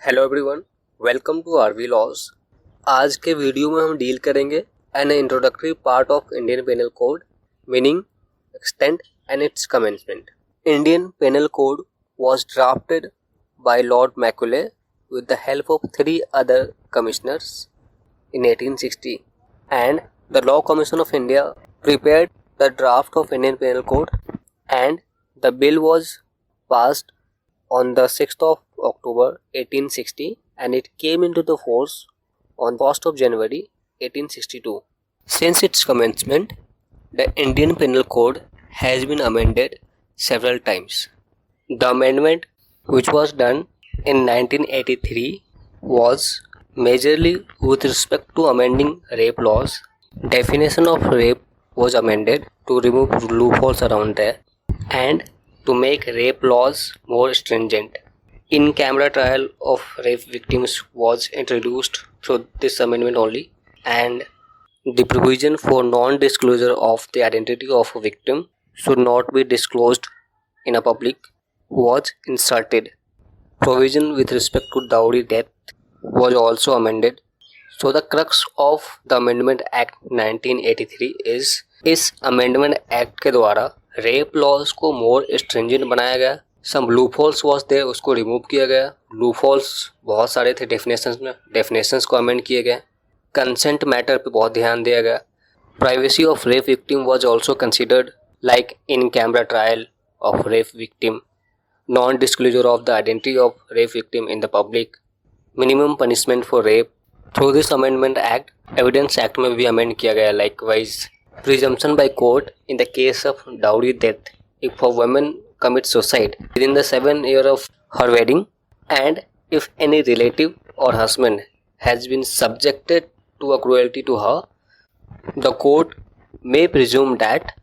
Hello everyone, welcome to RV laws. आज के video में हम डील करेंगे an introductory part of Indian Penal Code, meaning, extent and its commencement. Indian Penal Code was drafted by Lord Macaulay with the help of 3 other commissioners in 1860, and the Law Commission of India prepared the draft of Indian Penal Code, and the bill was passed on the 6th of October 1860, and it came into the force on 1st of January 1862. Since its commencement, the Indian Penal Code has been amended several times. The amendment which was done in 1983 was majorly with respect to amending rape laws. Definition of rape was amended to remove loopholes around there and to make rape laws more stringent. In-camera trial of rape victims was introduced through this amendment only, and the provision for non-disclosure of the identity of a victim should not be disclosed in a public was inserted. Provision with respect to dowry death was also amended. So the crux of the Amendment Act 1983 is इस amendment act के द्वारा rape laws को मोर stringent बनाया गया। सम loopholes was there, उसको remove किया गया। Loopholes बहुत सारे थे डेफिनेशंस में, डेफिनेशंस को अमेंड किए गए। कंसेंट मैटर पे बहुत ध्यान दिया गया। Privacy of rape victim was also considered, like in camera trial of rape victim, non disclosure of the identity of rape victim in the public, minimum punishment for rape. Through this amendment act evidence act में भी amend किया गया। Likewise presumption by court in the case of dowry death if a woman commits suicide within the 7 years of her wedding, and if any relative or husband has been subjected to a cruelty to her, the court may presume that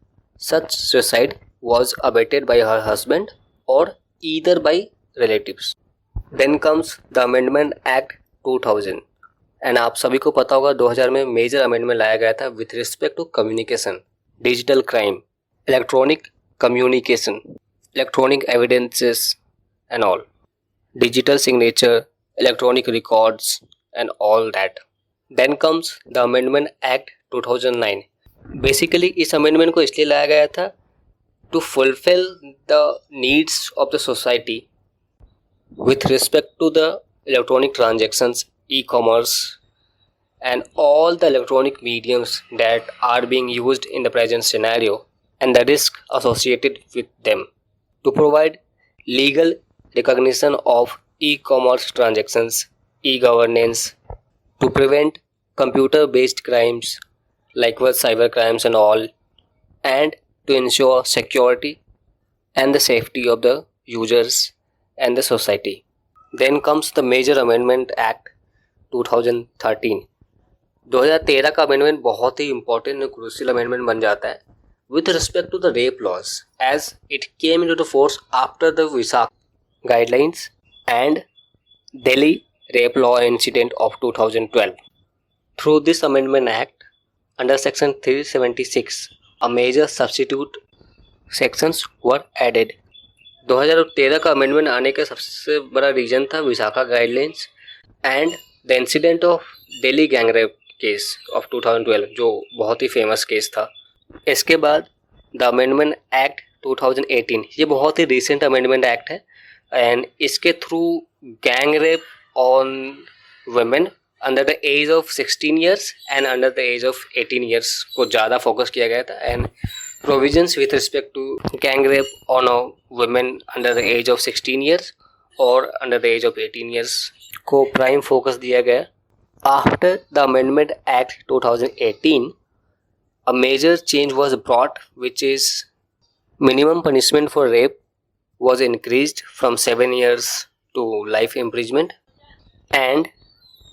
such suicide was abetted by her husband or either by relatives. Then comes the Amendment Act 2000, and आप सभी को पता होगा 2000 में major amendment लाया गया था with respect to communication, digital crime, electronic communication, electronic evidences and all, digital signature, electronic records and all that. Then comes the amendment act 2009। Basically इस अमेंडमेंट को इसलिए लाया गया था to fulfil the needs of the society with respect to the electronic transactions, e-commerce and all the electronic mediums that are being used in the present scenario and the risk associated with them, to provide legal recognition of e-commerce transactions, e-governance, to prevent computer based crimes like cyber crimes and all, and to ensure security and the safety of the users and the society. Then comes the major amendment act 2013। 2013 का amendment बहुत ही important crucial amendment बन जाता है with respect to the rape laws, as it came into the force after the Vishaka guidelines and Delhi rape law incident of 2012। Through this amendment act under section 376 a major substitute sections were added. 2013 का amendment आने का सबसे बड़ा reason था Vishaka guidelines and the incident of Delhi gang rape case of 2012, जो बहुत ही famous case था। इसके बाद द अमेंडमेंट एक्ट 2018, ये बहुत ही रिसेंट अमेंडमेंट एक्ट है एंड इसके through gang rape on women under the age of 16 years and under the age of 18 years को ज़्यादा फोकस किया गया था, and provisions with respect to gang rape on a women under the age of 16 years और under the age of 18 years को prime focus दिया गया। After the amendment act 2018 a major change was brought which is minimum punishment for rape was increased from 7 years to life imprisonment, and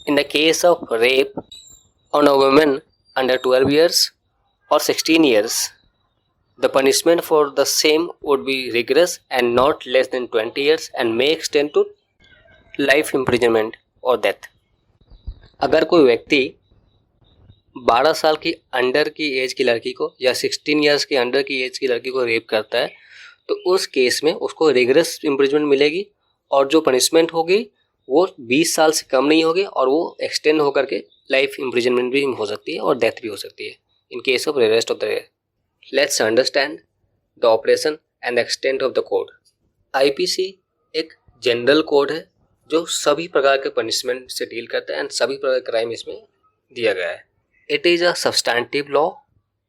in the case of rape on a woman under 12 years or 16 years, the punishment for the same would be rigorous and not less than 20 years and may extend to life imprisonment और death. अगर कोई व्यक्ति 12 साल की under की as की लड़की को या 16 ईयर्स की अंडर की एज की लड़की को रेप करता है तो उस केस में उसको रिगरस इम्प्रिजमेंट मिलेगी और जो पनिशमेंट होगी वो 20 साल से कम नहीं होगी और वो एक्सटेंड होकर के लाइफ इम्प्रिजनमेंट भी हो सकती है और डेथ भी हो सकती है in case of rest of the rare. Let's understand the operation and the extent of the code. IPC एक जनरल कोड है जो सभी प्रकार के पनिशमेंट से डील करता है एंड सभी प्रकार के क्राइम इसमें दिया गया है। It is a substantive law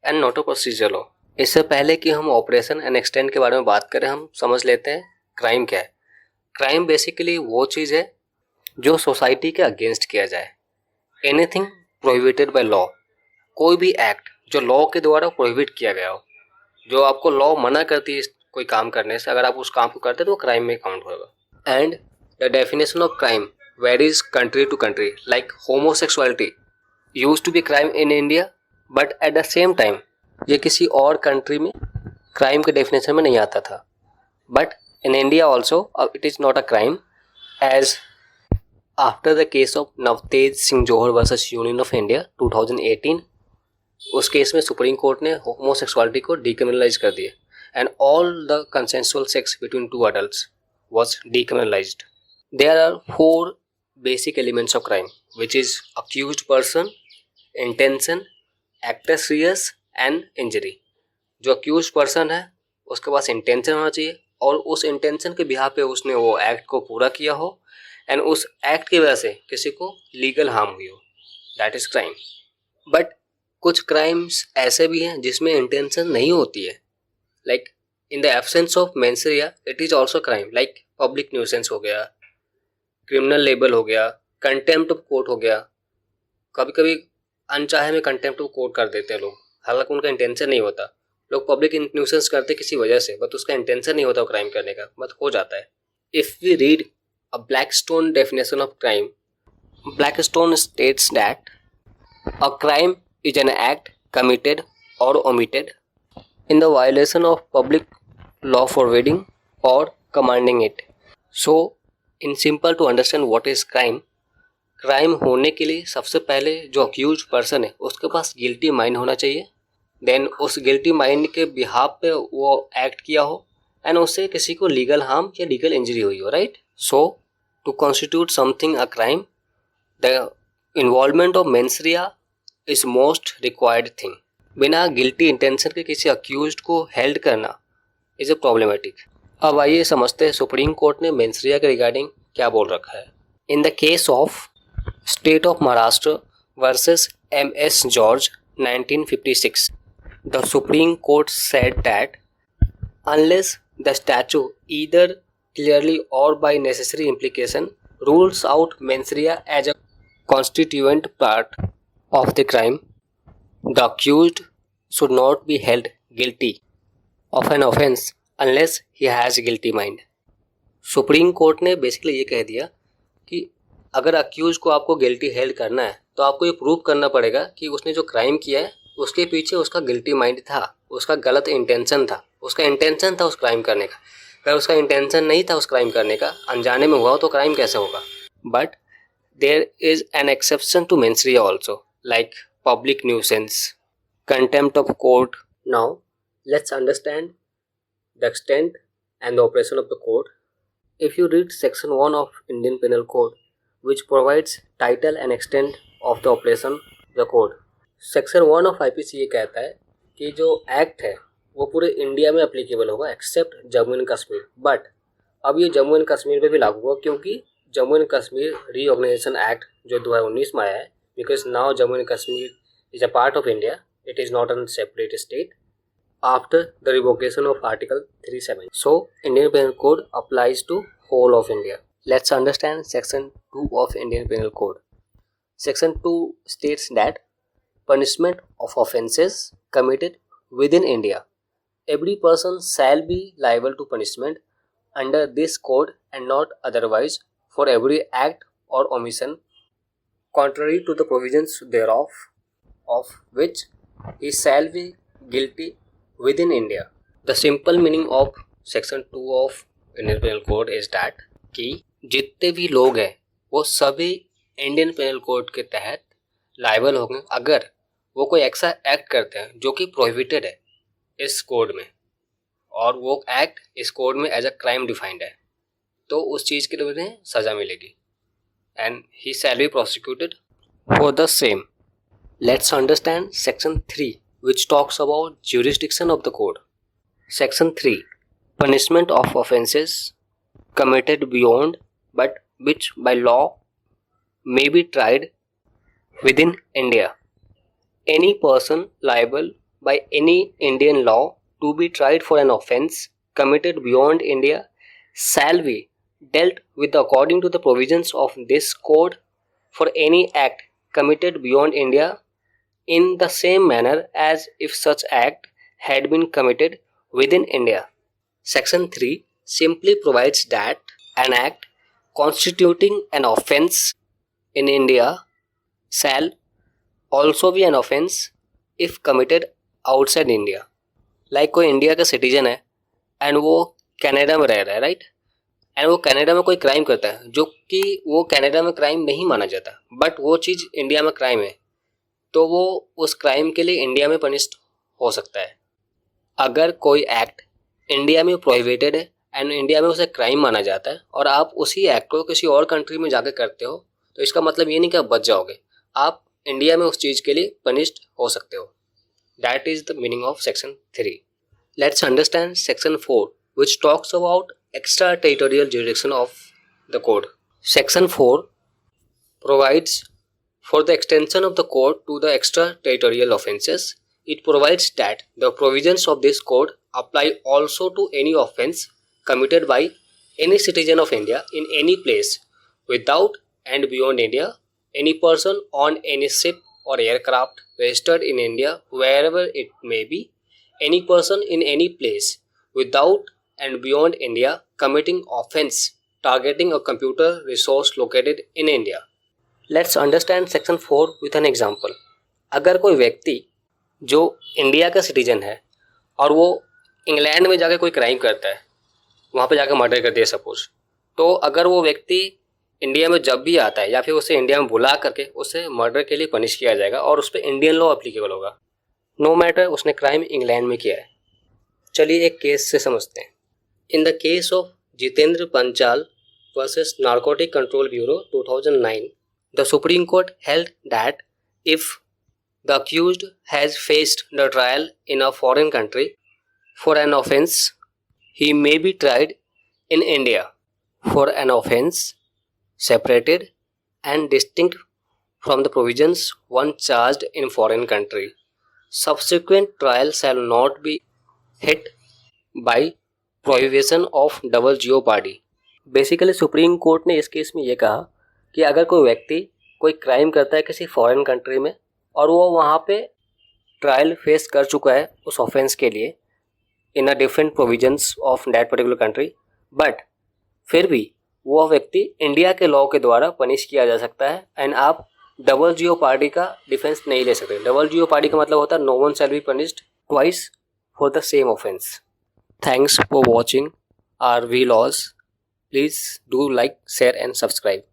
and not a procedure law. इससे पहले कि हम ऑपरेशन एंड एक्सटेंट के बारे में बात करें, हम समझ लेते हैं क्राइम क्या है। क्राइम बेसिकली वो चीज़ है जो सोसाइटी के अगेंस्ट किया जाए। एनीथिंग प्रोहिबिटेड बाय लॉ, कोई भी एक्ट जो लॉ के द्वारा प्रोहिबिट किया गया हो, जो आपको लॉ मना करती है कोई काम करने से, अगर आप उस काम को करते हैं तो वो क्राइम में काउंट होगा। And the definition of crime varies country to country. Like homosexuality used to be crime in India, but at the same time ये किसी और कंट्री में क्राइम के डेफिनेशन में नहीं आता था। But in India also it is not a crime, as after the case of Navtej Singh Johar versus Union of India 2018, उस केस में सुप्रीम कोर्ट ने होमोसेक्सुअलिटी को डीक्रिमिनलाइज कर दिया and all the consensual sex between two adults was decriminalized. There are 4 basic elements of crime, which is accused person, intention, actus reus and injury. जो accused person है उसके पास intention होना चाहिए और उस intention के बिहाफ पे उसने वो एक्ट को पूरा किया हो एंड उस एक्ट की वजह से किसी को लीगल हार्म हुई हो, दैट इज क्राइम। बट कुछ क्राइम्स ऐसे भी हैं जिसमें इंटेंशन नहीं होती है, like in the absence of mens rea it is also crime, like public nuisance हो गया, क्रिमिनल लेबल हो गया, कंटेम्प्ट ऑफ कोर्ट हो गया। कभी कभी अनचाहे में कंटेम्प्ट ऑफ कोर्ट कर देते हैं लोग, हालांकि उनका इंटेंशन नहीं होता। लोग पब्लिक न्यूसेंस करते किसी वजह से, बट उसका इंटेंशन नहीं होता क्राइम करने का, बट हो जाता है। If we read a Blackstone definition of crime, Blackstone states that a crime is an act committed or omitted in the violation of public law forbidding or commanding it. So, in simple to understand what is crime, crime होने के लिए सबसे पहले जो accused person है उसके पास guilty mind होना चाहिए, देन उस गिल्टी माइंड के बिहाफ पे वो एक्ट किया हो एंड उससे किसी को लीगल हार्म या लीगल इंजरी हुई हो, right. So to constitute something a crime, the involvement of mens rea is most required thing. बिना गिल्टी इंटेंशन के किसी अक्यूज्ड को हेल्ड करना इज ए प्रॉब्लमेटिक। अब आइए समझते हैं सुप्रीम कोर्ट ने मेंस rea के रिगार्डिंग क्या बोल रखा है। इन the case of state of Maharashtra versus MS George 1956, the supreme court said that unless the statute either clearly or by necessary implication rules out mens rea as a constituent part of the crime, the accused should not be held guilty of an offense unless he has guilty mind. Supreme Court ने basically ये कह दिया कि अगर accused को आपको guilty held करना है तो आपको ये प्रूव करना पड़ेगा कि उसने जो क्राइम किया है उसके पीछे उसका गिल्टी माइंड था, उसका गलत इंटेंशन था, उसका इंटेंशन था उस क्राइम करने का। अगर उसका इंटेंशन नहीं था उस क्राइम करने का, अनजाने में हुआ तो क्राइम कैसे होगा। But there is an exception to mens rea also, like public nuisance, contempt of court. Now, let's understand the extent and the operation of the code. If you read section 1 of Indian Penal Code, which provides title and extent of the operation of the code, section 1 of IPC ये कहता है कि जो act है वो पूरे India में applicable होगा except Jammu and Kashmir. But अब ये जम्मू एंड कश्मीर पे भी लागू होगा क्योंकि Jammu and Kashmir reorganisation act जो 2019 में आया है, because now Jammu and Kashmir is a part of India, it is not a separate state after the revocation of Article 370. So Indian Penal Code applies to whole of India. Let's understand Section 2 of Indian Penal Code. Section 2 states that punishment of offences committed within India, every person shall be liable to punishment under this code and not otherwise for every act or omission contrary to the provisions thereof, of which he shall be guilty within India. The simple meaning of section 2 of Indian Penal Code is that कि जितने भी लोग हैं वो सभी Indian Penal code के तहत liable होंगे अगर वो कोई ऐसा एक्ट करते हैं जो कि प्रोहिबिटेड है इस कोड में, और वो एक्ट इस कोड में एज अ क्राइम डिफाइंड है, तो उस चीज़ के लिए उन्हें सज़ा मिलेगी। and he shall be prosecuted for the same. Let's understand section 3, which talks about jurisdiction of the code. Section 3, punishment of offences committed beyond but which by law may be tried within India. Any person liable by any Indian law to be tried for an offence committed beyond India shall be dealt with according to the provisions of this code for any act committed beyond India in the same manner as if such act had been committed within India. Section 3 simply provides that an act constituting an offence in India shall also be an offence if committed outside India. Like कोई India का citizen है and वो Canada में रह रहा है, right, and वो Canada में कोई क्राइम करता है जो कि वो कनाडा में क्राइम नहीं माना जाता, बट वो चीज़ इंडिया में क्राइम है, तो वो उस क्राइम के लिए इंडिया में पनिश्ड हो सकता है. अगर कोई एक्ट इंडिया में प्रोहिबिटेड है एंड इंडिया में उसे क्राइम माना जाता है और आप उसी एक्ट को किसी और कंट्री में जाकर करते हो, तो इसका मतलब ये नहीं कि आप बच जाओगे, आप इंडिया में उस चीज़ के लिए पनिश्ड हो सकते हो. That is the meaning of section 3. Let's understand section 4, which talks about extraterritorial jurisdiction of the code. Section 4 provides for the extension of the code to the extraterritorial offences. It provides that the provisions of this code apply also to any offence committed by any citizen of India in any place without and beyond India, any person on any ship or aircraft registered in India wherever it may be, any person in any place without and beyond India committing offence targeting a computer resource located in India. Let's understand section 4 with an example. अगर कोई व्यक्ति जो India का citizen है और वो England में जाकर कोई क्राइम करता है, वहाँ पे जाकर मर्डर कर दिया सपोज, तो अगर वो व्यक्ति इंडिया में जब भी आता है या फिर उसे इंडिया में बुला करके उसे मर्डर के लिए पनिश किया जाएगा और उस पर इंडियन लॉ एप्लीकेबल होगा, नो मैटर उसने क्राइम इंग्लैंड में किया है. चलिए एक केस से समझते हैं. In the case of Jitendra Panchal versus narcotic control bureau 2009, the supreme court held that if the accused has faced the trial in a foreign country for an offence, he may be tried in India for an offence separated and distinct from the provisions one charged in foreign country. Subsequent trial shall not be hit by prohibition of double jeopardy. Basically supreme Court ने इस case में ये कहा कि अगर कोई व्यक्ति कोई क्राइम करता है किसी फॉरेन कंट्री में और वो वहाँ पे ट्रायल फेस कर चुका है उस ऑफेंस के लिए in a different provisions of that particular country, but फिर भी वो व्यक्ति इंडिया के लॉ के द्वारा पनिश किया जा सकता है एंड आप डबल जियोपार्डी का डिफेंस नहीं ले सकते. डबल जियोपार्डी का मतलब होता है no one shall be punished twice for the same offence. Thanks for watching R V laws. Please do like, share and subscribe.